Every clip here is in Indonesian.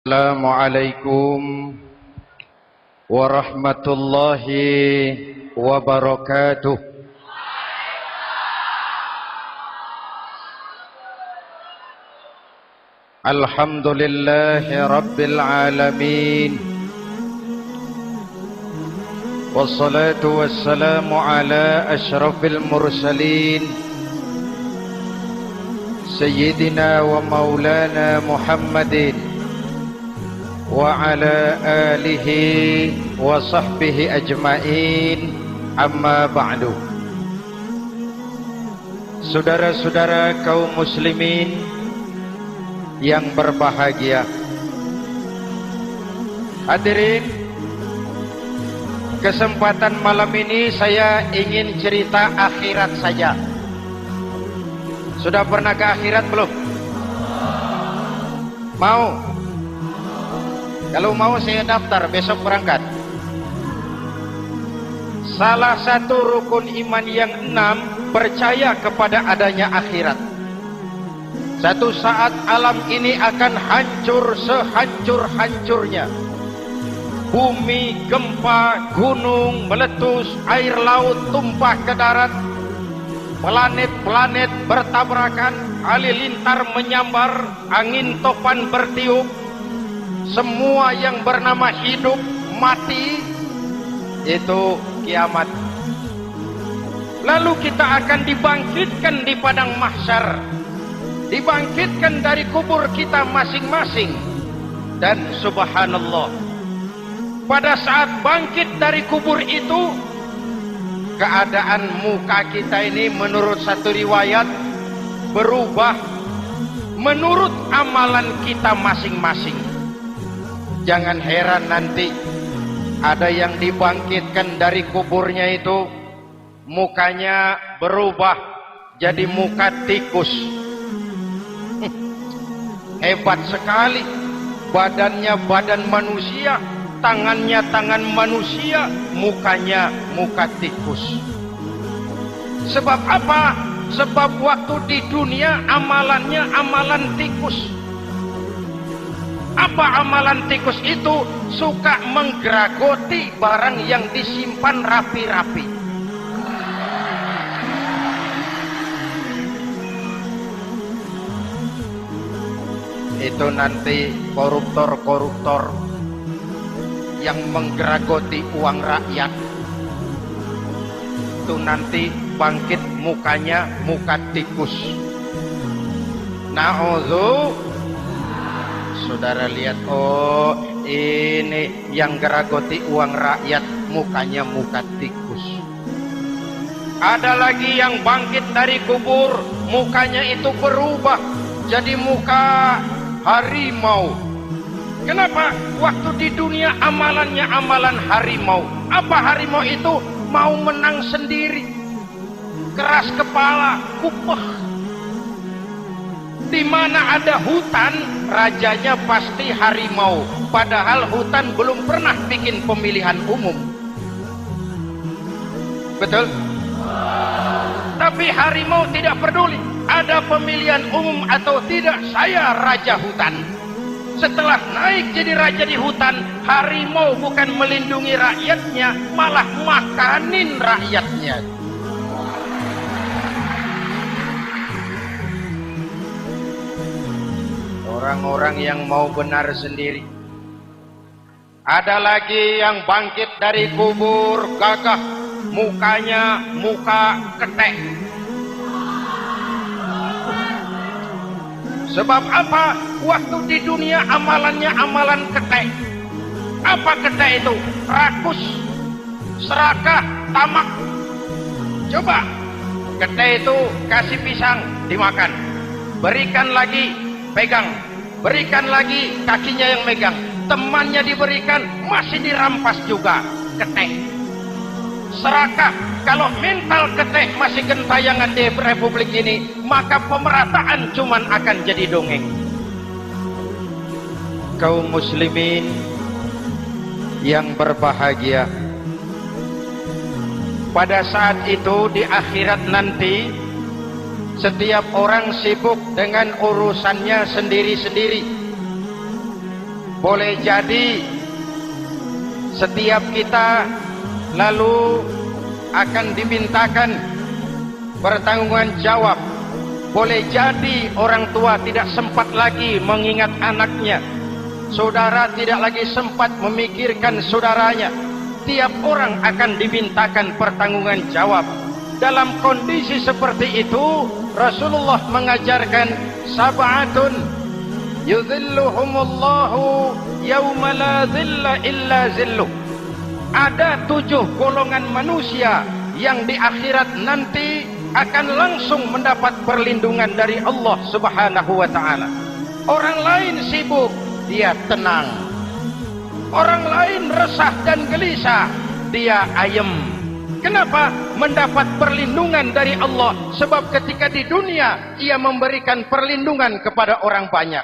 Assalamualaikum warahmatullahi wabarakatuh. Alhamdulillahi rabbil alamin. Wassalatu wassalamu ala asyrafil mursalin Sayyidina wa maulana Muhammadin wa ala alihi wa sahbihi ajma'in, amma ba'du. Saudara-saudara kaum muslimin yang berbahagia, hadirin, kesempatan malam ini saya ingin cerita akhirat saja. Sudah pernah ke akhirat belum? Mau? Kalau mau saya daftar, besok berangkat. Salah satu rukun iman yang 6, percaya kepada adanya akhirat. Satu saat alam ini akan hancur sehancur-hancurnya. Bumi, gempa, gunung meletus, air laut tumpah ke darat, planet-planet bertabrakan, halilintar menyambar, angin topan bertiup. Semua yang bernama hidup mati, itu kiamat. Lalu kita akan dibangkitkan di padang mahsyar, dibangkitkan dari kubur kita masing-masing. Dan subhanallah, pada saat bangkit dari kubur itu, keadaan muka kita ini menurut satu riwayat berubah menurut amalan kita masing-masing. Jangan heran nanti ada yang dibangkitkan dari kuburnya itu mukanya berubah jadi muka tikus. Hebat sekali, badannya badan manusia, tangannya tangan manusia, mukanya muka tikus. Sebab apa? Sebab waktu di dunia amalannya amalan tikus. Apa amalan tikus itu? Suka menggeragoti barang yang disimpan rapi-rapi. Itu nanti koruptor-koruptor yang menggeragoti uang rakyat, itu nanti bangkit mukanya muka tikus. Na'udzu. Saudara lihat, oh ini yang geragoti uang rakyat mukanya muka tikus. Ada lagi yang bangkit dari kubur, mukanya itu berubah jadi muka harimau. Kenapa? Waktu di dunia amalannya amalan harimau. Apa harimau itu? Mau menang sendiri, keras kepala, kupeh. Di mana ada hutan, rajanya pasti harimau. Padahal hutan belum pernah bikin pemilihan umum. Betul? Tapi harimau tidak peduli ada pemilihan umum atau tidak, saya raja hutan. Setelah naik jadi raja di hutan, harimau bukan melindungi rakyatnya, malah makanin rakyatnya. Orang-orang yang mau benar sendiri. Ada lagi yang bangkit dari kubur, gagah, mukanya muka ketek. Sebab apa? Waktu di dunia amalannya amalan ketek. Apa ketek itu? Rakus, serakah, tamak. Coba, ketek itu kasih pisang, dimakan. Berikan lagi, pegang. Berikan lagi, kakinya yang megang. Temannya diberikan, masih dirampas juga. Ketek. Serakah, kalau mental ketek masih gentayangan di republik ini, maka pemerataan cuman akan jadi dongeng. Kaum muslimin yang berbahagia, pada saat itu di akhirat nanti, setiap orang sibuk dengan urusannya sendiri-sendiri. boleh jadi setiap kita lalu akan dimintakan pertanggungjawaban jawab. Boleh jadi orang tua tidak sempat lagi mengingat anaknya, saudara tidak lagi sempat memikirkan saudaranya. Tiap orang akan dimintakan pertanggungjawaban jawab. Dalam kondisi seperti itu, Rasulullah mengajarkan sab'atun yudhilluhumullahu yawma la dhilla illa zilluh. Ada 7 golongan manusia yang di akhirat nanti akan langsung mendapat perlindungan dari Allah Subhanahu wa ta'ala. Orang lain sibuk, dia tenang. Orang lain resah dan gelisah, dia ayem. Kenapa? Mendapat perlindungan dari Allah. Sebab ketika di dunia ia memberikan perlindungan kepada orang banyak.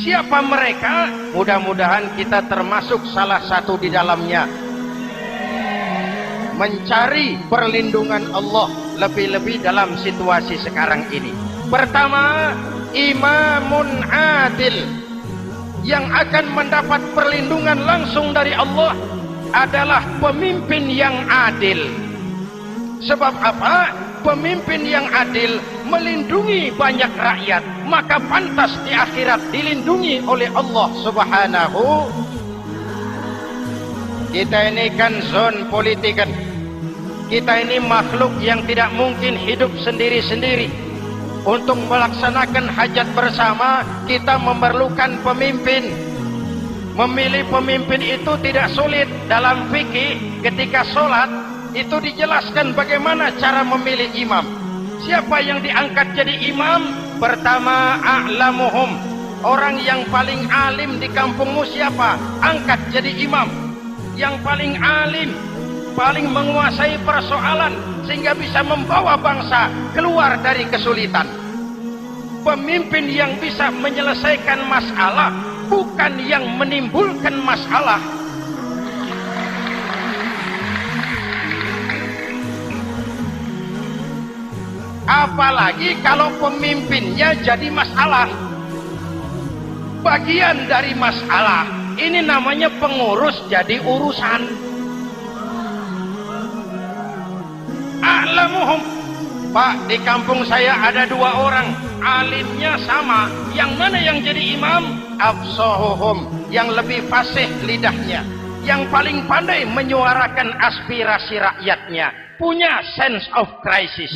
Siapa mereka? Mudah-mudahan kita termasuk salah satu di dalamnya. Mencari perlindungan Allah lebih-lebih dalam situasi sekarang ini. Pertama, imamun adil. Yang akan mendapat perlindungan langsung dari Allah adalah pemimpin yang adil. Sebab apa? Pemimpin yang adil melindungi banyak rakyat, maka pantas di akhirat dilindungi oleh Allah Subhanahu. Kita ini kan zon politik kan. Kita ini makhluk yang tidak mungkin hidup sendiri-sendiri. Untuk melaksanakan hajat bersama, kita memerlukan pemimpin. Memilih pemimpin itu tidak sulit. Dalam fikih, ketika sholat, itu dijelaskan bagaimana cara memilih imam. Siapa yang diangkat jadi imam? Pertama, a'lamuhum. Orang yang paling alim di kampungmu siapa? Angkat jadi imam. Yang paling alim, paling menguasai persoalan, sehingga bisa membawa bangsa keluar dari kesulitan. Pemimpin yang bisa menyelesaikan masalah, bukan yang menimbulkan masalah. Apalagi kalau pemimpinnya jadi masalah, bagian dari masalah. Ini namanya pengurus jadi urusan. A'lamuhum. Pak, di kampung saya ada 2 orang, alimnya sama. Yang mana yang jadi imam? Afsahuhum, yang lebih fasih lidahnya, yang paling pandai menyuarakan aspirasi rakyatnya, punya sense of crisis.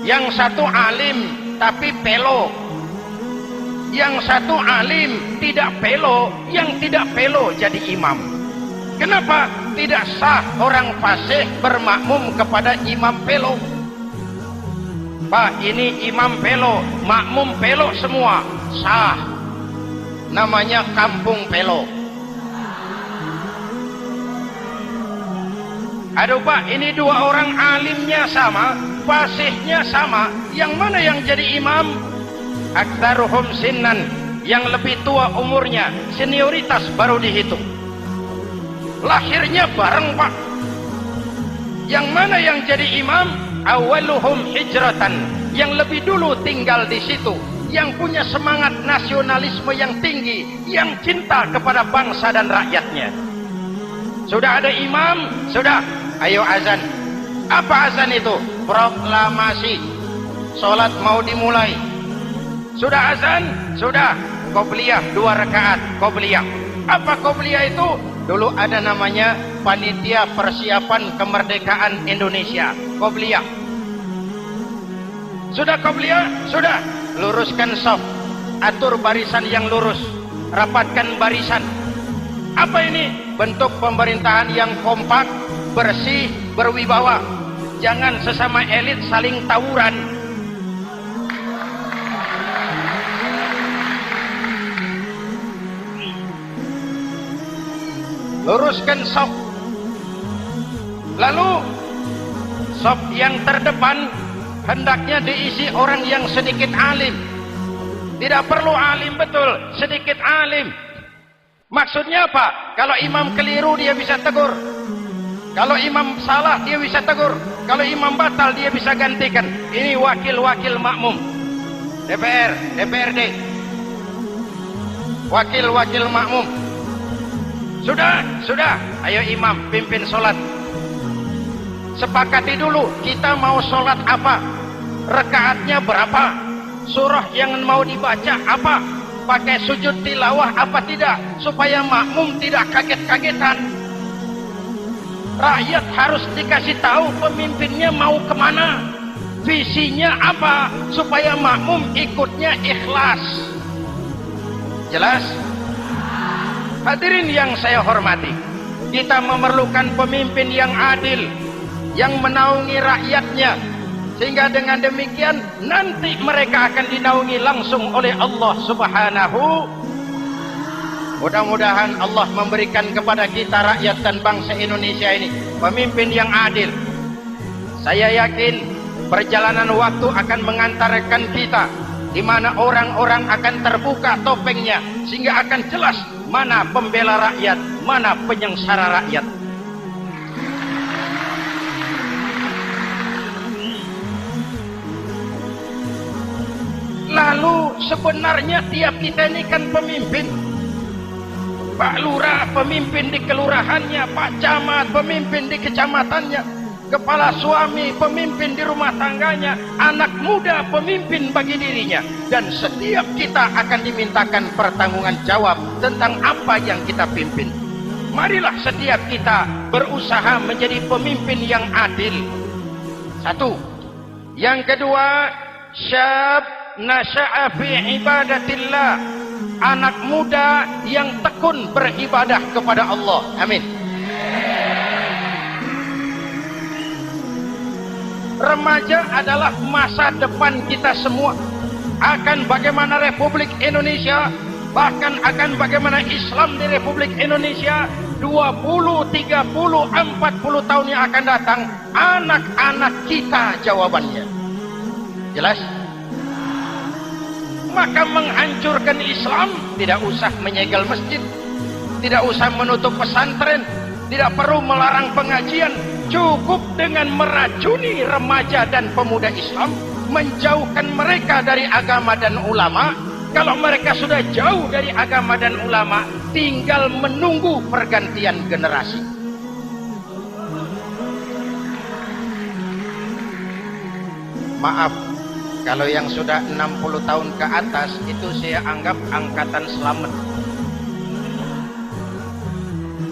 Yang satu alim tapi pelo, yang satu alim tidak pelo, yang tidak pelo jadi imam. Kenapa? Tidak sah orang fasih bermakmum kepada imam pelo. Pak, ini imam pelo, makmum pelo semua, sah. Namanya kampung pelo. Aduh Pak, ini 2 orang alimnya sama, fasihnya sama, yang mana yang jadi imam? Aktsaruhum sinnan, yang lebih tua umurnya, senioritas baru dihitung. Lahirnya bareng Pak. Yang mana yang jadi imam? Awaluhum hijratan, yang lebih dulu tinggal di situ, yang punya semangat nasionalisme yang tinggi, yang cinta kepada bangsa dan rakyatnya. Sudah ada imam, sudah, ayo azan. Apa azan itu? Proklamasi. Sholat mau dimulai. Sudah azan? Sudah. Qobliyah 2 rakaat, qobliyah. Apa qobliyah itu? Dulu ada namanya Panitia Persiapan Kemerdekaan Indonesia, qobliyah. Sudah qobliyah? Sudah. Luruskan shaf, atur barisan yang lurus, rapatkan barisan. Apa ini? Bentuk pemerintahan yang kompak, bersih, berwibawa. Jangan sesama elit saling tawuran. Luruskan shaf. Lalu shaf yang terdepan hendaknya diisi orang yang sedikit alim. Tidak perlu alim betul, sedikit alim. Maksudnya apa? Kalau imam keliru dia bisa tegur. Kalau imam salah dia bisa tegur. Kalau imam batal dia bisa gantikan. Ini wakil-wakil makmum. DPR, DPRD. wakil-wakil makmum. Sudah, ayo imam pimpin sholat. Sepakati dulu kita mau sholat apa, rakaatnya berapa, surah yang mau dibaca apa, pakai sujud tilawah apa tidak, supaya makmum tidak kaget-kagetan. Rakyat harus dikasih tahu pemimpinnya mau kemana, visinya apa, supaya makmum ikutnya ikhlas. Jelas? Hadirin yang saya hormati, kita memerlukan pemimpin yang adil, yang menaungi rakyatnya, sehingga dengan demikian nanti mereka akan dinaungi langsung oleh Allah Subhanahu. Mudah-mudahan Allah memberikan kepada kita rakyat dan bangsa Indonesia ini pemimpin yang adil. Saya yakin perjalanan waktu akan mengantarkan kita di mana orang-orang akan terbuka topengnya, sehingga akan jelas mana pembela rakyat, mana penyengsara rakyat. Lalu sebenarnya tiap kita ini kan pemimpin. Pak Lurah pemimpin di kelurahannya, Pak Camat pemimpin di kecamatannya, kepala suami pemimpin di rumah tangganya, anak muda pemimpin bagi dirinya, dan setiap kita akan dimintakan pertanggungan jawab tentang apa yang kita pimpin. Marilah setiap kita berusaha menjadi pemimpin yang adil. Satu. Yang kedua, syab nasya'a fi ibadatillah, anak muda yang tekun beribadah kepada Allah. Amin. Remaja adalah masa depan kita semua. Akan bagaimana Republik Indonesia, bahkan akan bagaimana Islam di Republik Indonesia 20, 30, 40 tahun yang akan datang, anak-anak kita jawabannya. Jelas? Maka menghancurkan Islam tidak usah menyegel masjid, tidak usah menutup pesantren, tidak perlu melarang pengajian, cukup dengan meracuni remaja dan pemuda Islam, menjauhkan mereka dari agama dan ulama. Kalau mereka sudah jauh dari agama dan ulama, tinggal menunggu pergantian generasi. Maaf, kalau yang sudah 60 tahun ke atas itu saya anggap angkatan selamat.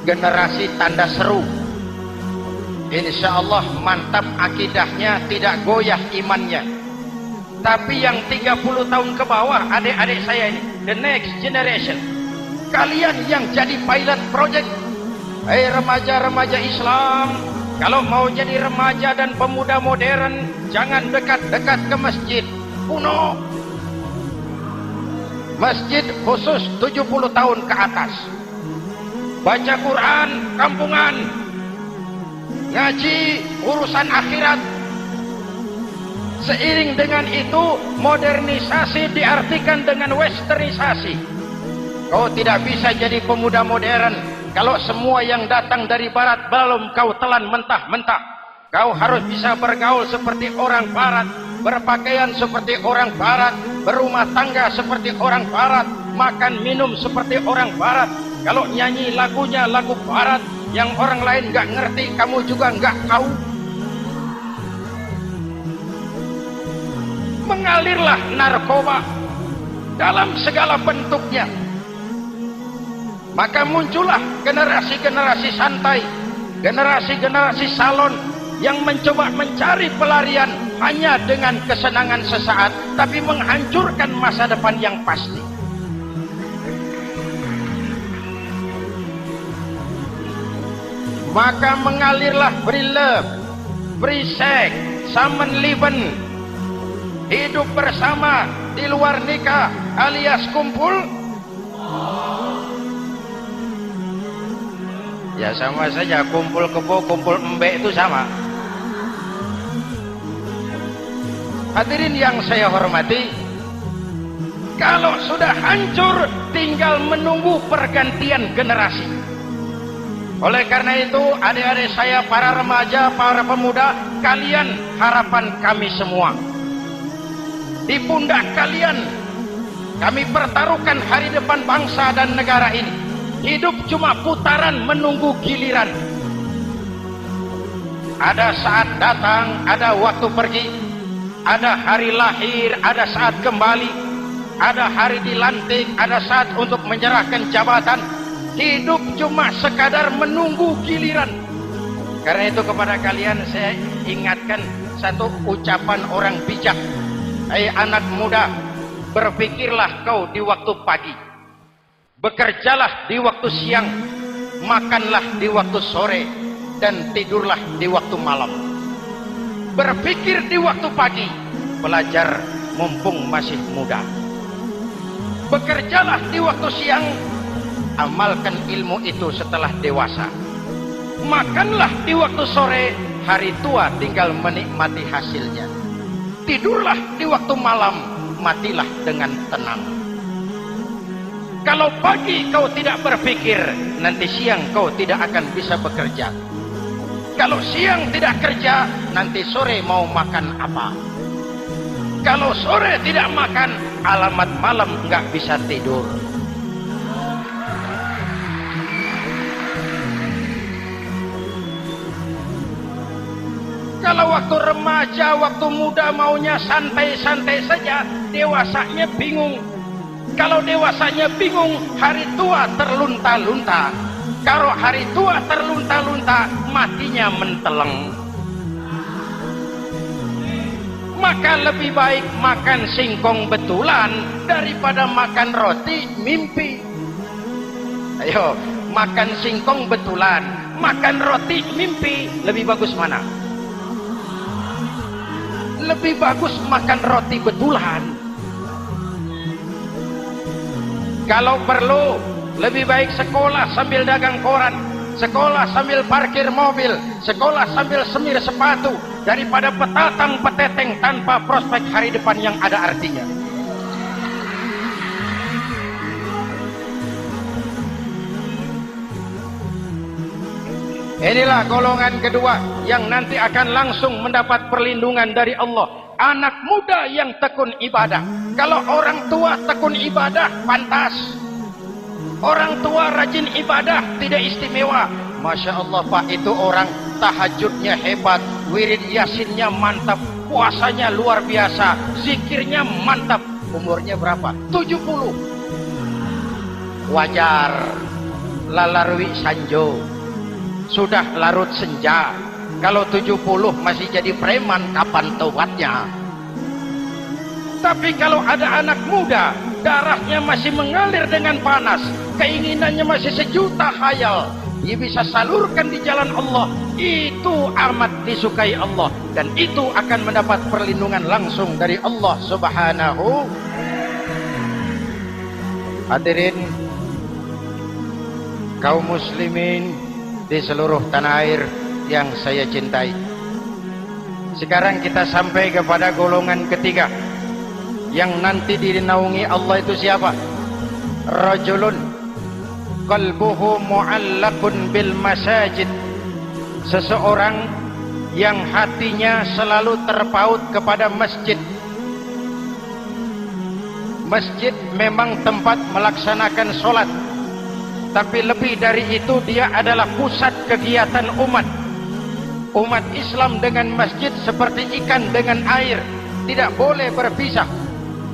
Generasi tanda seru. Insya Allah mantap akidahnya, tidak goyah imannya. Tapi yang 30 tahun ke bawah, adik-adik saya ini, the next generation, kalian yang jadi pilot project. Hei remaja-remaja Islam, kalau mau jadi remaja dan pemuda modern, jangan dekat-dekat ke masjid kuno. Masjid khusus 70 tahun ke atas. Baca Quran kampungan, ngaji urusan akhirat. Seiring dengan itu, modernisasi diartikan dengan westernisasi. Kau tidak bisa jadi pemuda modern kalau semua yang datang dari barat belum kau telan mentah-mentah. Kau harus bisa bergaul seperti orang barat, berpakaian seperti orang barat, berumah tangga seperti orang barat, makan minum seperti orang barat. Kalau nyanyi lagunya lagu barat yang orang lain nggak ngerti, kamu juga nggak tahu. Mengalirlah narkoba dalam segala bentuknya. Maka muncullah generasi-generasi santai, generasi-generasi salon yang mencoba mencari pelarian hanya dengan kesenangan sesaat, tapi menghancurkan masa depan yang pasti. Maka mengalirlah free love, free sex, Samenleben, hidup bersama di luar nikah alias kumpul. Ya sama saja, kumpul kebo, kumpul embe itu sama. Hadirin yang saya hormati, kalau sudah hancur tinggal menunggu pergantian generasi. Oleh karena itu, adik-adik saya, para remaja, para pemuda, kalian harapan kami semua. Di pundak kalian Kami pertaruhkan hari depan bangsa dan negara ini. Hidup cuma putaran menunggu giliran. Ada saat datang, ada waktu pergi. Ada hari lahir, ada saat kembali. Ada hari dilantik, ada saat untuk menyerahkan jabatan. Hidup cuma sekadar menunggu giliran. Karena itu kepada kalian saya ingatkan satu ucapan orang bijak. Hai anak muda, berpikirlah kau di waktu pagi. Bekerjalah di waktu siang. Makanlah di waktu sore. Dan tidurlah di waktu malam. Berpikir di waktu pagi. Belajar mumpung masih muda. Bekerjalah di waktu siang. Amalkan ilmu itu setelah dewasa. Makanlah di waktu sore. Hari tua tinggal menikmati hasilnya. Tidurlah di waktu malam. Matilah dengan tenang. Kalau pagi kau tidak berpikir, nanti siang kau tidak akan bisa bekerja. Kalau siang tidak kerja, nanti sore mau makan apa? Kalau sore tidak makan, alamat malam nggak bisa tidur. Kalau waktu remaja, waktu muda maunya santai-santai saja, dewasanya bingung. Kalau dewasanya bingung, hari tua terlunta-lunta. Kalau hari tua terlunta-lunta, matinya menteleng. Maka lebih baik makan singkong betulan daripada makan roti mimpi. Ayo, makan singkong betulan, makan roti mimpi, lebih bagus mana? Lebih bagus makan roti betulan. Kalau perlu, lebih baik sekolah sambil dagang koran, sekolah sambil parkir mobil, sekolah sambil semir sepatu, daripada petatang peteteng tanpa prospek hari depan yang ada artinya. Inilah golongan kedua yang nanti akan langsung mendapat perlindungan dari Allah. Anak muda yang tekun ibadah. Kalau orang tua tekun ibadah, pantas. Orang tua rajin ibadah, tidak istimewa. Masya Allah Pak, itu orang tahajudnya hebat, wirid yasinnya mantap, puasanya luar biasa, zikirnya mantap. Umurnya berapa? 70. Wajar. Lalarwi sanjo. Sudah larut senja. Kalau 70 masih jadi preman, kapan tobatnya? Tapi kalau ada anak muda, darahnya masih mengalir dengan panas, keinginannya masih sejuta khayal, dia bisa salurkan di jalan Allah, itu amat disukai Allah, dan itu akan mendapat perlindungan langsung dari Allah Subhanahu. Hadirin kaum muslimin di seluruh tanah air yang saya cintai. Sekarang kita sampai kepada golongan ketiga yang nanti dinaungi Allah. Itu siapa? Rajulun qalbuhu mu'allaqun bil masajid. Seseorang yang hatinya selalu terpaut kepada masjid. Masjid memang tempat melaksanakan sholat, tapi lebih dari itu dia adalah pusat kegiatan umat. Umat Islam dengan masjid seperti ikan dengan air, tidak boleh berpisah.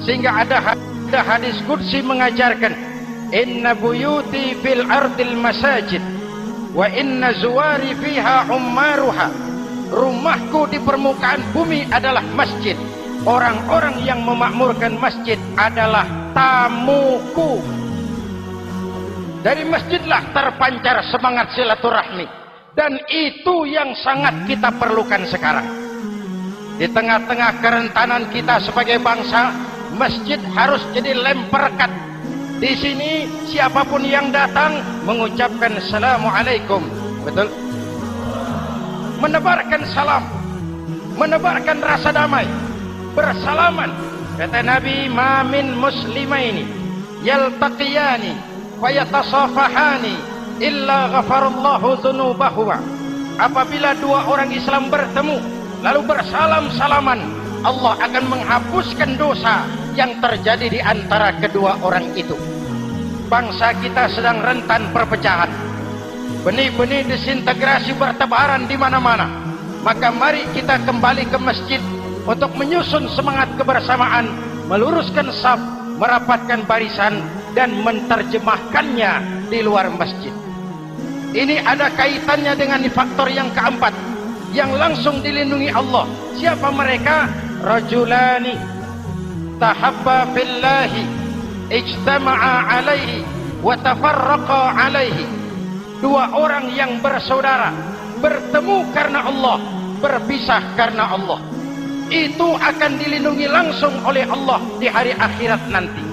Sehingga ada hadis qudsi mengajarkan, inna buyuti fil ardil masajid wa inna zuwari fiha ummaruha. Rumahku di permukaan bumi adalah masjid. Orang-orang yang memakmurkan masjid adalah tamuku. Dari masjidlah terpancar semangat silaturahmi. Dan itu yang sangat kita perlukan sekarang. Di tengah-tengah kerentanan kita sebagai bangsa, masjid harus jadi lem perekat. Di sini siapapun yang datang mengucapkan assalamualaikum. Betul? Menebarkan salam, menebarkan rasa damai, bersalaman. Kata Nabi, ma min muslimaini yaltaqiyani fayatasafahani illa ghafarallahu dzunubahuma. Apabila dua orang Islam bertemu lalu bersalam-salaman, Allah akan menghapuskan dosa yang terjadi di antara kedua orang itu. Bangsa kita sedang rentan perpecahan. Benih-benih disintegrasi bertebaran di mana-mana. Maka mari kita kembali ke masjid untuk menyusun semangat kebersamaan, meluruskan saf, merapatkan barisan, dan menerjemahkannya di luar masjid. Ini ada kaitannya dengan faktor yang keempat yang langsung dilindungi Allah. Siapa mereka? Rajulani tahabba fillahi ijtama'a alaihi wa tafarraqa alaihi. Dua orang yang bersaudara, bertemu karena Allah, berpisah karena Allah. Itu akan dilindungi langsung oleh Allah di hari akhirat nanti.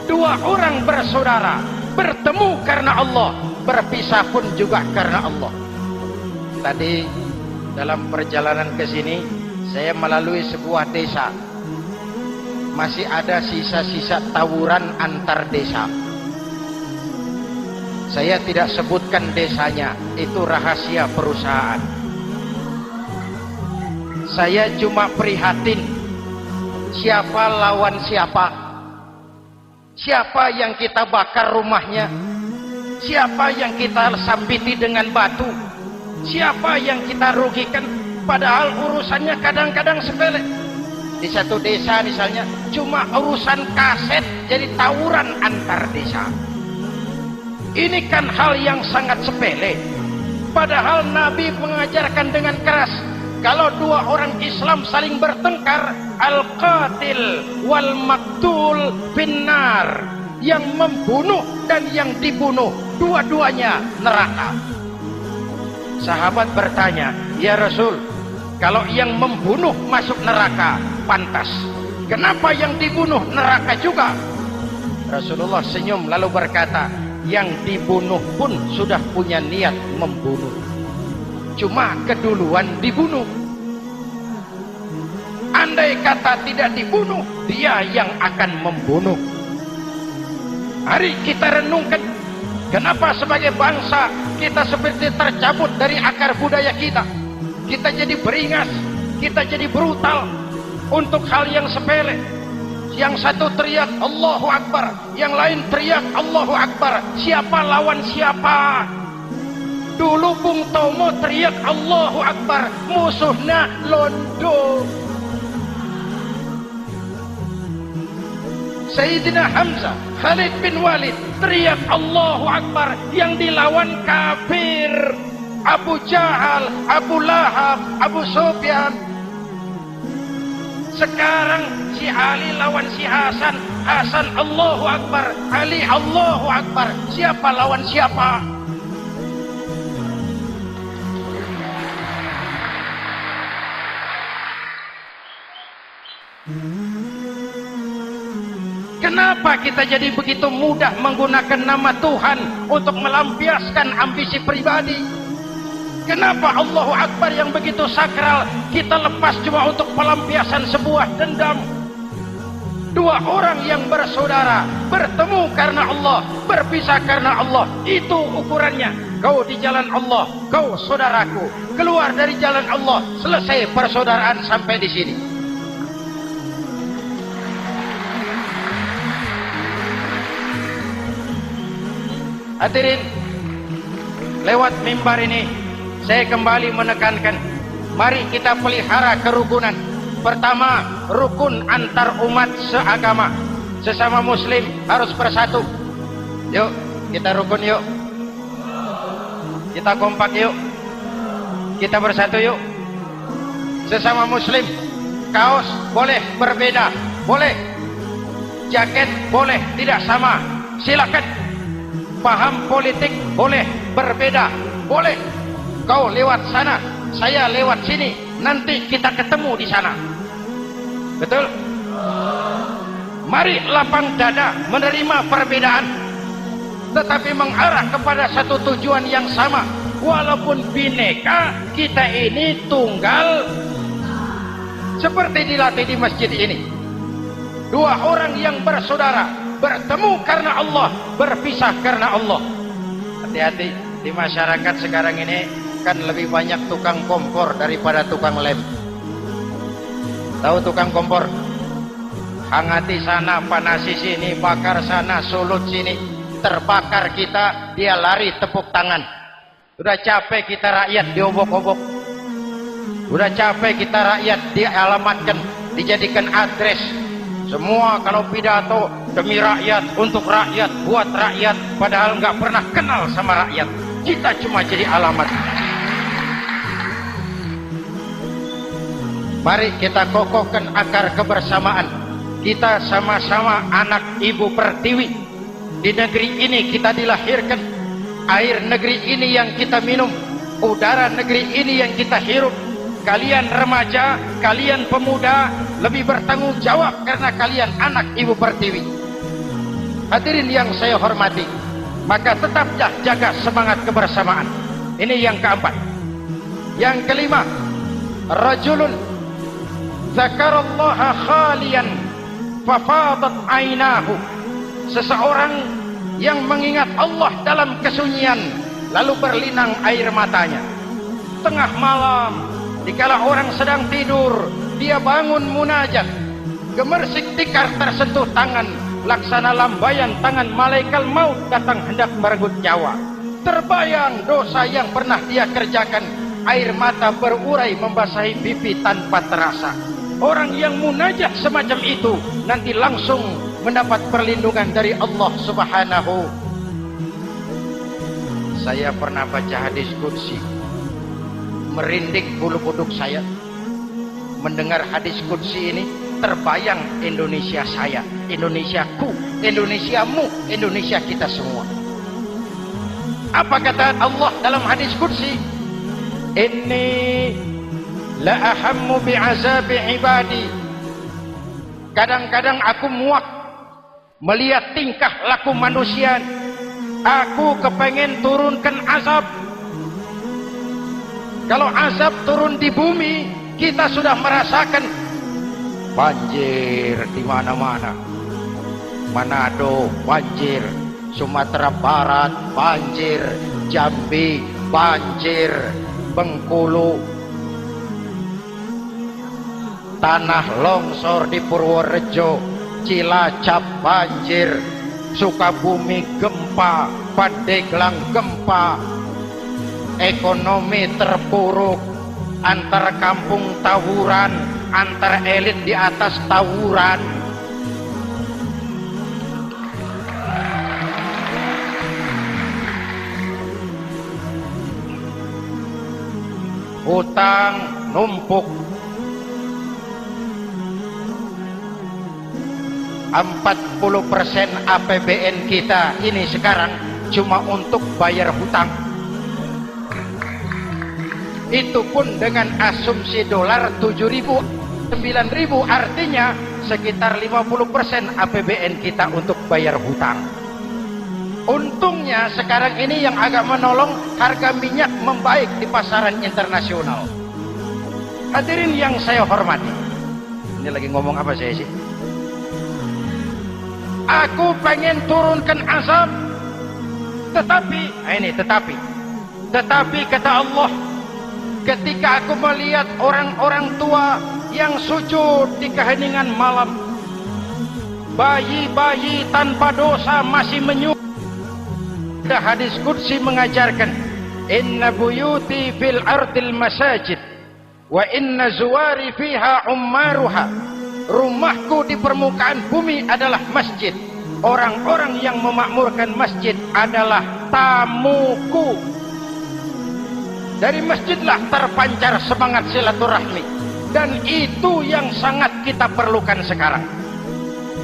Dua orang bersaudara, bertemu karena Allah, berpisah pun juga karena Allah. Tadi dalam perjalanan ke sini saya melalui sebuah desa. Masih ada sisa-sisa tawuran antar desa. Saya tidak sebutkan desanya, itu rahasia perusahaan. Saya cuma prihatin siapa lawan siapa. Siapa yang kita bakar rumahnya, siapa yang kita sambiti dengan batu, siapa yang kita rugikan, padahal urusannya kadang-kadang sepele. Di satu desa misalnya cuma urusan kaset jadi tawuran antar desa. Ini kan hal yang sangat sepele, padahal Nabi mengajarkan dengan keras, kalau dua orang Islam saling bertengkar, al-qatil wal maktul finnar, yang membunuh dan yang dibunuh dua-duanya neraka. Sahabat bertanya, ya Rasul, kalau yang membunuh masuk neraka pantas, kenapa yang dibunuh neraka juga? Rasulullah senyum lalu berkata, yang dibunuh pun sudah punya niat membunuh, cuma keduluan dibunuh. Andai kata tidak dibunuh, dia yang akan membunuh. Mari kita renungkan, kenapa sebagai bangsa kita seperti tercabut dari akar budaya kita. Kita jadi beringas, kita jadi brutal untuk hal yang sepele. Yang satu teriak Allahu Akbar, yang lain teriak Allahu Akbar. Siapa lawan siapa? Dulu Bung Tomo teriak Allahu Akbar, musuhnya londo. Sayyidina Hamzah, Khalid bin Walid teriak Allahu Akbar, yang dilawan kafir. Abu Jahal, Abu Lahab, Abu Sufyan. Sekarang si Ali lawan si Hasan, Hasan Allahu Akbar, Ali Allahu Akbar. Siapa lawan siapa? Kenapa kita jadi begitu mudah menggunakan nama Tuhan untuk melampiaskan ambisi pribadi? Kenapa Allahu Akbar yang begitu sakral kita lepas cuma untuk pelampiasan sebuah dendam? Dua orang yang bersaudara, bertemu karena Allah, berpisah karena Allah. Itu ukurannya. Kau di jalan Allah, kau saudaraku. Keluar dari jalan Allah, selesai persaudaraan sampai di sini. Hadirin, lewat mimbar ini saya kembali menekankan, mari kita pelihara kerukunan. Pertama, rukun antar umat seagama. Sesama muslim harus bersatu. Yuk, kita rukun yuk. Kita kompak yuk. Kita bersatu yuk. Sesama muslim, kaos boleh berbeda, boleh. Jaket boleh tidak sama, silakan. Paham politik boleh berbeda, boleh. Kau lewat sana, saya lewat sini, nanti kita ketemu di sana. Betul? Mari lapang dada menerima perbedaan, tetapi mengarah kepada satu tujuan yang sama. Walaupun bineka, kita ini tunggal. Seperti dilatih di masjid ini. Dua orang yang bersaudara, bertemu karena Allah, berpisah karena Allah. Hati-hati, di masyarakat sekarang ini kan lebih banyak tukang kompor daripada tukang lem. Tahu tukang kompor? hangati sana, panasi sini, bakar sana, sulut sini, terbakar kita, dia lari tepuk tangan. Udah capek kita rakyat diobok-obok, udah capek kita rakyat dialamatkan, dijadikan address. Semua kalau pidato demi rakyat, untuk rakyat, buat rakyat, padahal nggak pernah kenal sama rakyat. Kita cuma jadi alamat. Mari kita kokohkan akar kebersamaan. Kita sama-sama anak Ibu Pertiwi. Di negeri ini kita dilahirkan. Air negeri ini yang kita minum. Udara negeri ini yang kita hirup. Kalian remaja, kalian pemuda lebih bertanggung jawab karena kalian anak Ibu Pertiwi. Hadirin yang saya hormati, maka tetaplah jaga semangat kebersamaan. Ini yang keempat. Yang kelima, rajulun zakarallaha khalian fafadat ainahu. Seseorang yang mengingat Allah dalam kesunyian lalu berlinang air matanya. Tengah malam, dikala orang sedang tidur, dia bangun munajat. Gemersik tikar tersentuh tangan, laksana lambaian tangan malaikat maut datang hendak merenggut nyawa. Terbayang dosa yang pernah dia kerjakan, air mata berurai membasahi pipi tanpa terasa. Orang yang munajat semacam itu nanti langsung mendapat perlindungan dari Allah Subhanahu. Saya pernah baca hadis qudsi, merinding bulu kuduk saya. Mendengar hadis qudsi ini, terbayang Indonesia saya, Indonesiaku, Indonesiamu, Indonesia kita semua. Apa kata Allah dalam hadis qudsi? Inni la ahammu bi'azabi ibadi. Kadang-kadang aku muak melihat tingkah laku manusia. Aku kepengen turunkan azab. Kalau azab turun di bumi, kita sudah merasakan banjir di mana-mana. Manado banjir, Sumatera Barat banjir, Jambi banjir, Bengkulu, tanah longsor di Purworejo, Cilacap banjir, Sukabumi gempa, Pandeglang gempa, ekonomi terpuruk, antar kampung tawuran, antar elit di atas tawuran. Hutang numpuk. 40% APBN kita ini sekarang cuma untuk bayar hutang. Itu pun dengan asumsi dolar 7.000, 9.000, artinya sekitar 50% APBN kita untuk bayar hutang. Untungnya sekarang ini yang agak menolong, harga minyak membaik di pasaran internasional. Hadirin yang saya hormati, ini lagi ngomong apa saya sih? Aku pengen turunkan azab, tetapi kata Allah, ketika aku melihat orang-orang tua yang sujud di keheningan malam, bayi-bayi tanpa dosa masih menyujud. Hadis qudsi mengajarkan, inna buyuti fil ardil masajid wa inna zuwari fiha ummaruha. Rumahku di permukaan bumi adalah masjid. Orang-orang yang memakmurkan masjid adalah tamuku. Dari masjidlah terpancar semangat silaturahmi. Dan itu yang sangat kita perlukan sekarang.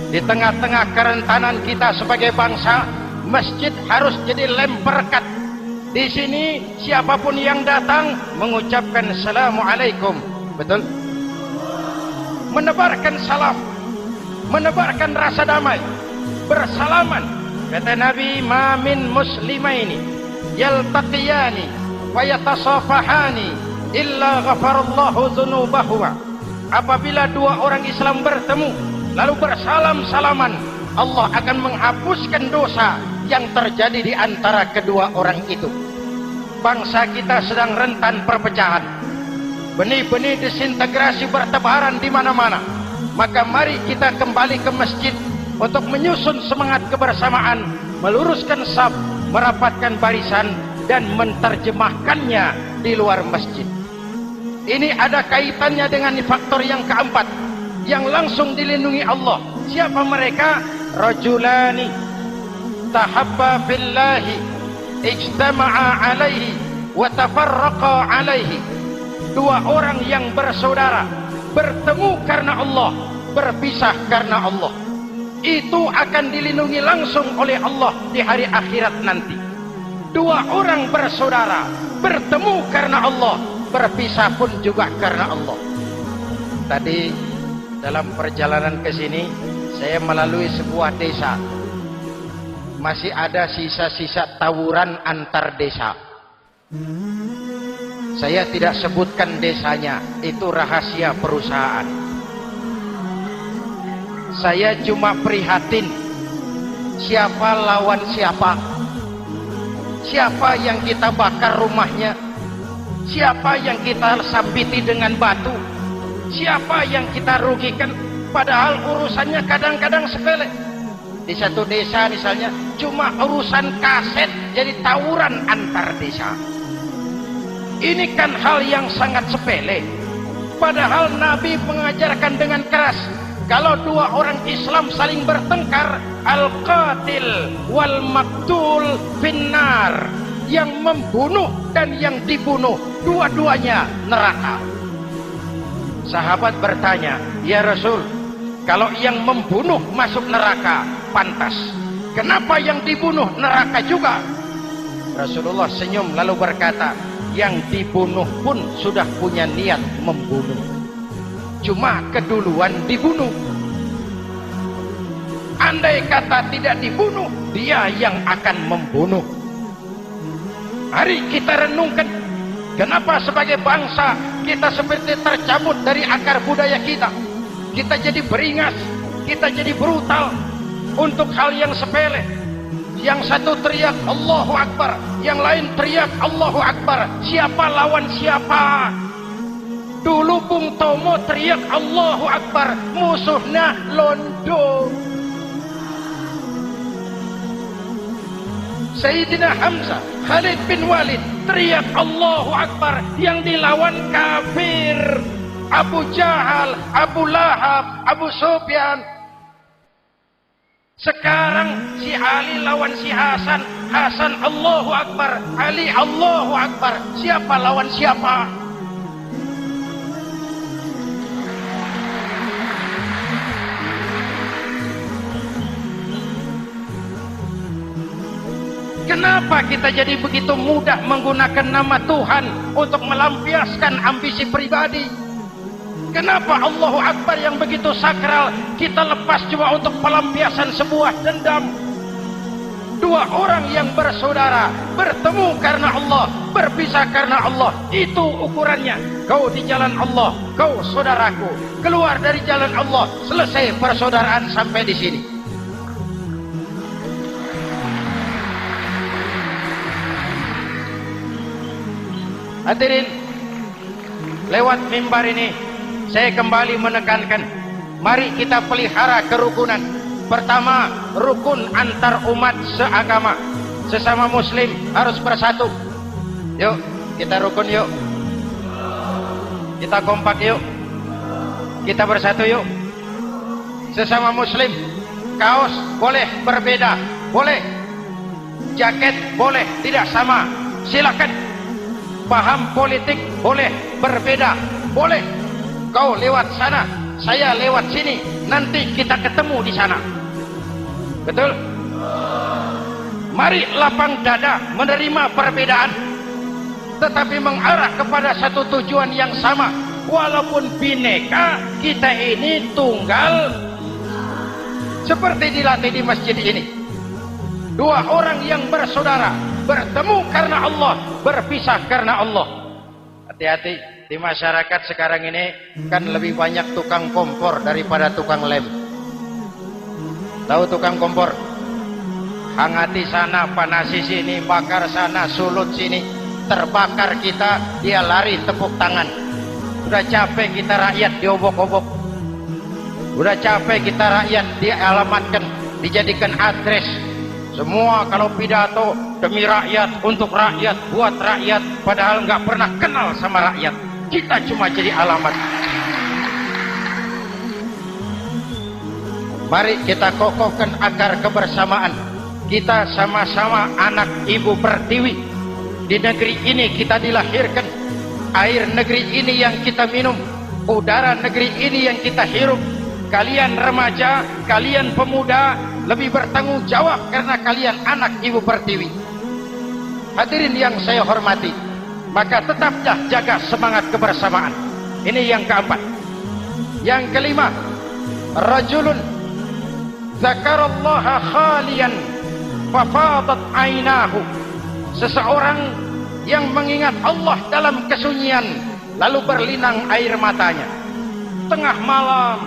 Di tengah-tengah kerentanan kita sebagai bangsa, masjid harus jadi lem perekat. Di sini siapapun yang datang mengucapkan assalamualaikum. Betul? Menebarkan salam, menebarkan rasa damai, bersalaman. Kata Nabi, ma min muslimaini yaltaqiyani wa yatasafahani illa ghafarallahu dzunubahuma. Apabila dua orang Islam bertemu lalu bersalam-salaman, Allah akan menghapuskan dosa yang terjadi di antara kedua orang itu. Bangsa kita sedang rentan perpecahan. Benih-benih disintegrasi bertebaran di mana-mana. Maka mari kita kembali ke masjid untuk menyusun semangat kebersamaan, meluruskan saf, merapatkan barisan, dan menerjemahkannya di luar masjid. Ini ada kaitannya dengan faktor yang keempat yang langsung dilindungi Allah. Siapa mereka? Rajulani tahabba billahi ijtama'a alaihi wa tafarraqa alaihi. Dua orang yang bersaudara, bertemu karena Allah, berpisah karena Allah. Itu akan dilindungi langsung oleh Allah di hari akhirat nanti. Dua orang bersaudara, bertemu karena Allah, berpisah pun juga karena Allah. Tadi dalam perjalanan ke sini saya melalui sebuah desa. Masih ada sisa-sisa tawuran antar desa. Saya tidak sebutkan desanya, itu rahasia perusahaan. Saya cuma prihatin siapa lawan siapa. Siapa yang kita bakar rumahnya, siapa yang kita sambiti dengan batu, siapa yang kita rugikan. Padahal urusannya kadang-kadang sepele. Di satu desa misalnya cuma urusan kaset jadi tawuran antar desa. Ini kan hal yang sangat sepele. Padahal Nabi mengajarkan dengan keras, kalau dua orang Islam saling bertengkar, al-qatil wal maktul finnar, yang membunuh dan yang dibunuh dua-duanya neraka. Sahabat bertanya, ya Rasul, kalau yang membunuh masuk neraka pantas, kenapa yang dibunuh neraka juga? Rasulullah senyum lalu berkata, yang dibunuh pun sudah punya niat membunuh, cuma keduluan dibunuh. Andai kata tidak dibunuh, dia yang akan membunuh. Mari kita renungkan, kenapa sebagai bangsa kita seperti tercabut dari akar budaya kita. Kita jadi beringas, kita jadi brutal untuk hal yang sepele. Yang satu teriak Allahu Akbar, yang lain teriak Allahu Akbar. Siapa lawan siapa? Dulu Bung Tomo teriak Allahu Akbar, musuhnya londo. Sayyidina Hamzah, Khalid bin Walid teriak Allahu Akbar, yang dilawan kafir. Abu Jahal, Abu Lahab, Abu Sufyan. Sekarang si Ali lawan si Hasan, Hasan Allahu Akbar, Ali Allahu Akbar. Siapa lawan siapa? Kenapa kita jadi begitu mudah menggunakan nama Tuhan untuk melampiaskan ambisi pribadi? Kenapa Allahu Akbar yang begitu sakral kita lepas cuma untuk pelampiasan sebuah dendam? Dua orang yang bersaudara, bertemu karena Allah, berpisah karena Allah. Itu ukurannya. Kau di jalan Allah, kau saudaraku. Keluar dari jalan Allah, selesai persaudaraan sampai di sini. Hadirin, lewat mimbar ini saya kembali menekankan, mari kita pelihara kerukunan. Pertama, rukun antar umat seagama, sesama muslim harus bersatu. Yuk, kita rukun yuk. Kita kompak yuk. Kita bersatu yuk. Sesama muslim, kaos boleh berbeda, boleh. Jaket boleh tidak sama, silakan. Paham politik boleh berbeda, boleh. Kau lewat sana, saya lewat sini, nanti kita ketemu di sana. Betul? Mari lapang dada menerima perbedaan, tetapi mengarah kepada satu tujuan yang sama. Walaupun bineka, kita ini tunggal. Seperti dilatih di masjid ini. Dua orang yang bersaudara, bertemu karena Allah, berpisah karena Allah. Hati-hati. Di masyarakat sekarang ini kan lebih banyak tukang kompor daripada tukang lem. Tahu tukang kompor? Hangati sana, panasi sini, bakar sana, sulut sini. Terbakar kita, dia lari tepuk tangan. Sudah capek kita rakyat diobok-obok. Udah capek kita rakyat dialamatkan, dijadikan address. Semua kalau pidato demi rakyat, untuk rakyat, buat rakyat, padahal nggak pernah kenal sama rakyat. Kita cuma jadi alamat. Mari kita kokohkan akar kebersamaan. Kita sama-sama anak Ibu Pertiwi. Di negeri ini kita dilahirkan. Air negeri ini yang kita minum, udara negeri ini yang kita hirup. Kalian remaja, kalian pemuda lebih bertanggung jawab karena kalian anak Ibu Pertiwi. Hadirin yang saya hormati, maka tetaplah jaga semangat kebersamaan. Ini yang keempat. Yang kelima, rajulun zakarallaha khalian fafadat ainahu. Seseorang yang mengingat Allah dalam kesunyian lalu berlinang air matanya. Tengah malam,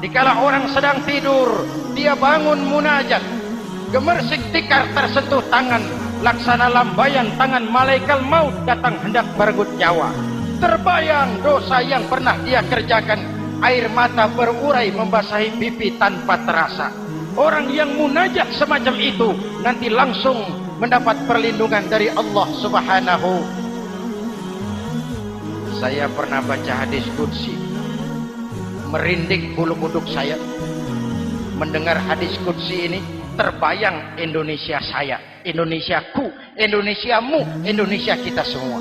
dikala orang sedang tidur, dia bangun munajat. Gemersik tikar tersentuh tangan, laksana lambaian tangan malaikat maut datang hendak merenggut nyawa. Terbayang dosa yang pernah dia kerjakan, air mata berurai membasahi pipi tanpa terasa. Orang yang munajat semacam itu nanti langsung mendapat perlindungan dari Allah Subhanahu. Saya pernah baca hadis qudsi, merinding bulu kuduk saya mendengar hadis qudsi ini. Terbayang Indonesia saya, Indonesiaku, Indonesiamu, Indonesia kita semua.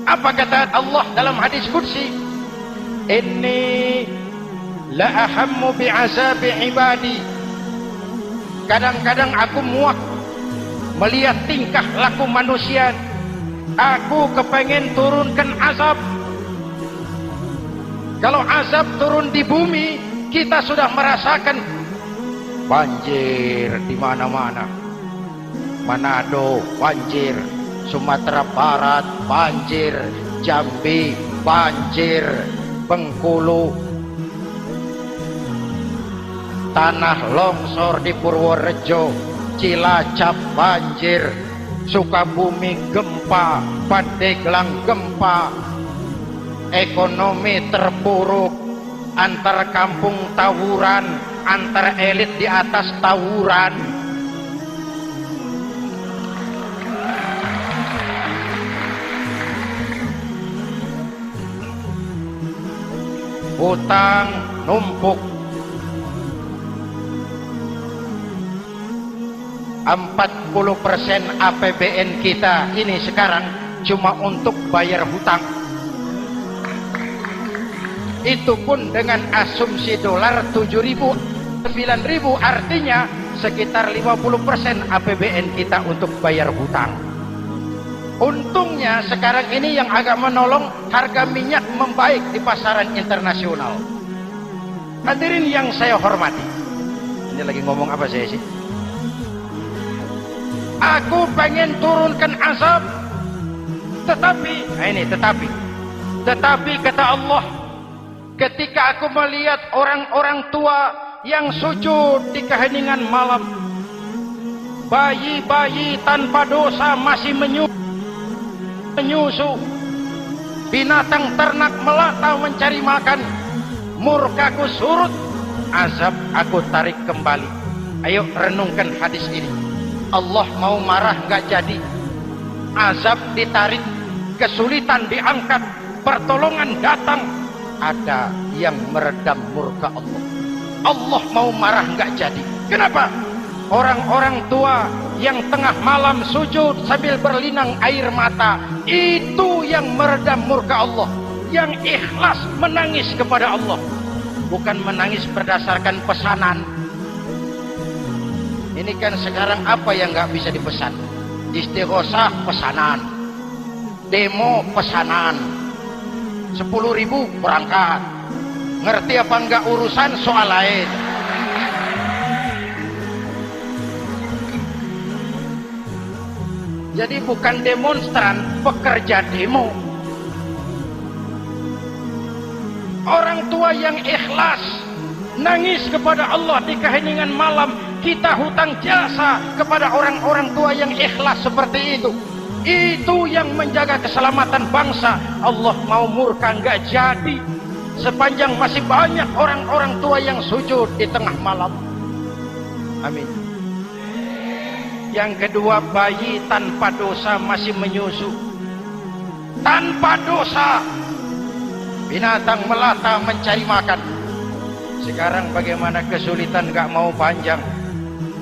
Apa kata Allah dalam hadis qudsi? Inni la ahammu bi'azabi ibadi. Kadang-kadang aku muak melihat tingkah laku manusia. Aku kepengen turunkan azab. Kalau azab turun di bumi, kita sudah merasakan banjir di mana-mana. Manado banjir, Sumatera Barat banjir, Jambi banjir, Bengkulu, tanah longsor di Purworejo, Cilacap banjir, Sukabumi gempa, Pandeglang gempa, ekonomi terpuruk, antar kampung tawuran, antar elit di atas tawuran. Hutang numpuk. 40% APBN kita ini sekarang cuma untuk bayar hutang. Itu pun dengan asumsi dolar 7.000, 9.000, artinya sekitar 50% APBN kita untuk bayar hutang. Untungnya sekarang ini yang agak menolong, harga minyak membaik di pasaran internasional. Hadirin yang saya hormati, ini lagi ngomong apa saya sih? Aku pengen turunkan azab, tetapi kata Allah, ketika aku melihat orang-orang tua yang sujud di keheningan malam, bayi-bayi tanpa dosa masih menyusu, binatang ternak melata mencari makan, murkaku surut, azab aku tarik kembali. Ayo renungkan hadis ini. Allah mau marah nggak jadi, azab ditarik, kesulitan diangkat, pertolongan datang, ada yang meredam murka Allah. Allah mau marah nggak jadi. Kenapa? Orang-orang tua yang tengah malam sujud sambil berlinang air mata, itu yang meredam murka Allah. Yang ikhlas menangis kepada Allah, bukan menangis berdasarkan pesanan. Ini kan sekarang apa yang nggak bisa dipesan? Istighosah pesanan, demo pesanan, 10.000 berangkat. Ngerti apa enggak urusan soal lain. Jadi bukan demonstran, pekerja demo. Orang tua yang ikhlas nangis kepada Allah di keheningan malam. Kita hutang jasa kepada orang-orang tua yang ikhlas seperti itu. Itu yang menjaga keselamatan bangsa. Allah mau murka nggak jadi. sepanjang masih banyak orang-orang tua yang sujud di tengah malam. Amin. Yang kedua, bayi tanpa dosa masih menyusu. Tanpa dosa. Binatang melata mencari makan. Sekarang bagaimana kesulitan, gak mau panjang.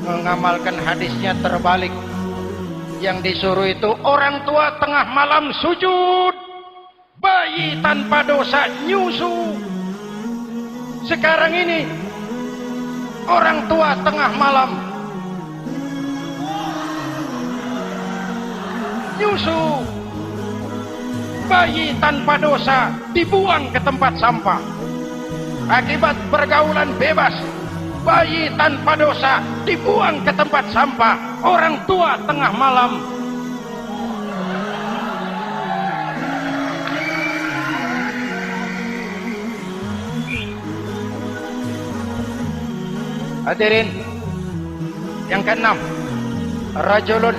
Mengamalkan hadisnya terbalik. Yang disuruh itu orang tua tengah malam sujud. Bayi tanpa dosa nyusu. Sekarang ini orang tua tengah malam nyusu. Bayi tanpa dosa dibuang ke tempat sampah. Akibat pergaulan bebas, bayi tanpa dosa dibuang ke tempat sampah. Orang tua tengah malam. Hadirin yang keenam, rajulun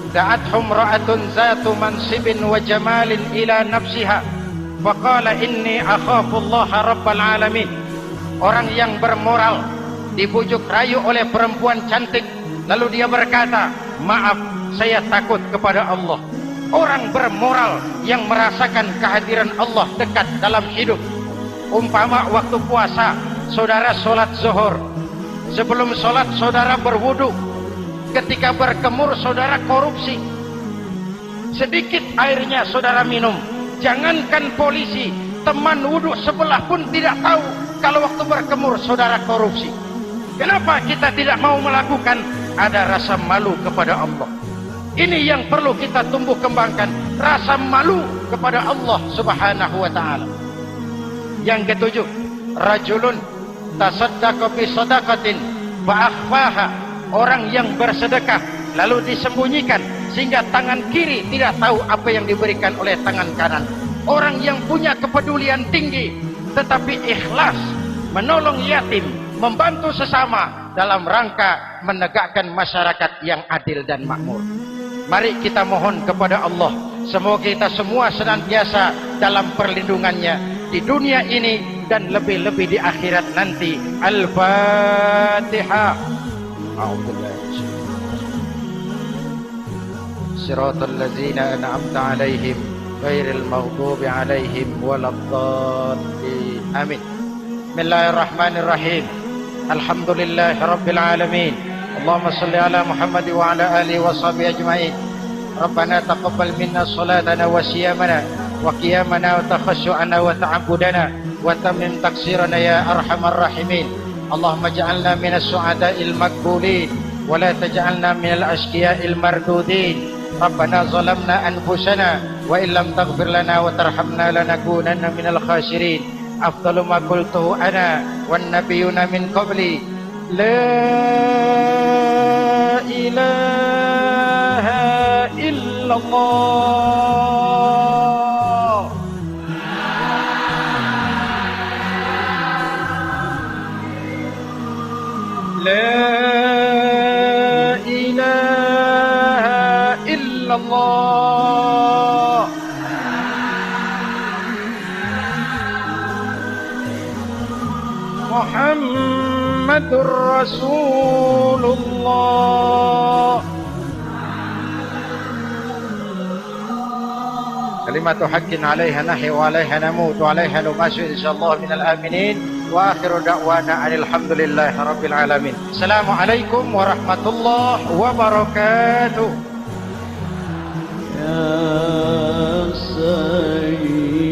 da'athum ra'atun zatu mansibin wa jamalin ila nafsiha faqala inni akhafu Allah rabbal alamin. Orang yang bermoral dibujuk rayu oleh perempuan cantik, lalu dia berkata, maaf, saya takut kepada Allah. Orang bermoral yang merasakan kehadiran Allah dekat dalam hidup. Umpama waktu puasa, saudara sholat zuhur, sebelum sholat saudara berwudu, ketika berkemur saudara korupsi, sedikit airnya saudara minum. Jangankan polisi, teman wudu sebelah pun tidak tahu kalau waktu berkemur saudara korupsi. Kenapa kita tidak mau melakukan? Ada rasa malu kepada Allah. Ini yang perlu kita tumbuh kembangkan, rasa malu kepada Allah Subhanahu wa ta'ala. Yang ketujuh, rajulun tasaddaqa bi shadaqatin fa akhfaha. Orang yang bersedekah lalu disembunyikan sehingga tangan kiri tidak tahu apa yang diberikan oleh tangan kanan. Orang yang punya kepedulian tinggi tetapi ikhlas menolong yatim, membantu sesama dalam rangka menegakkan masyarakat yang adil dan makmur. Mari kita mohon kepada Allah, semoga kita semua senantiasa dalam perlindungannya di dunia ini dan lebih-lebih di akhirat nanti. Al-Fatihah. Siratal ladzina an'amta 'alaihim ghairil maghdubi 'alaihim waladdallin. Amin. Bismillahirrahmanirrahim. Alhamdulillahirabbil alamin. Allahumma shalli ala Muhammad wa ala alihi wa sahbihi ajma'in. Rabbana taqabbal minna salatana wa siyamana wa qiyamana wa takhashu'ana wa ta'abbudana wa tammim taqsirana ya arhamar rahimin. Allahumma ja'alna minas su'ada'il maqbulin wa la taj'alna minal ashqiya'il mardudin. Rabbana zalamna anfusana wa illam taghfir lana wa tarhamna lanakunanna minal khasirin. Afdalu ma qultuhu ana wan nabiyyuna min qabli la ilaha illallah. La ilaha illallah. Muhammadur Rasulullah. Kalimatu haqqin 'alaiha nahya wa 'alaiha namut wa 'alaiha numashu insyaallah minal aminin. Wa akhiru da'wana alhamdulillahi rabbil alamin. Assalamualaikum warahmatullahi wabarakatuh. Ya Sayyid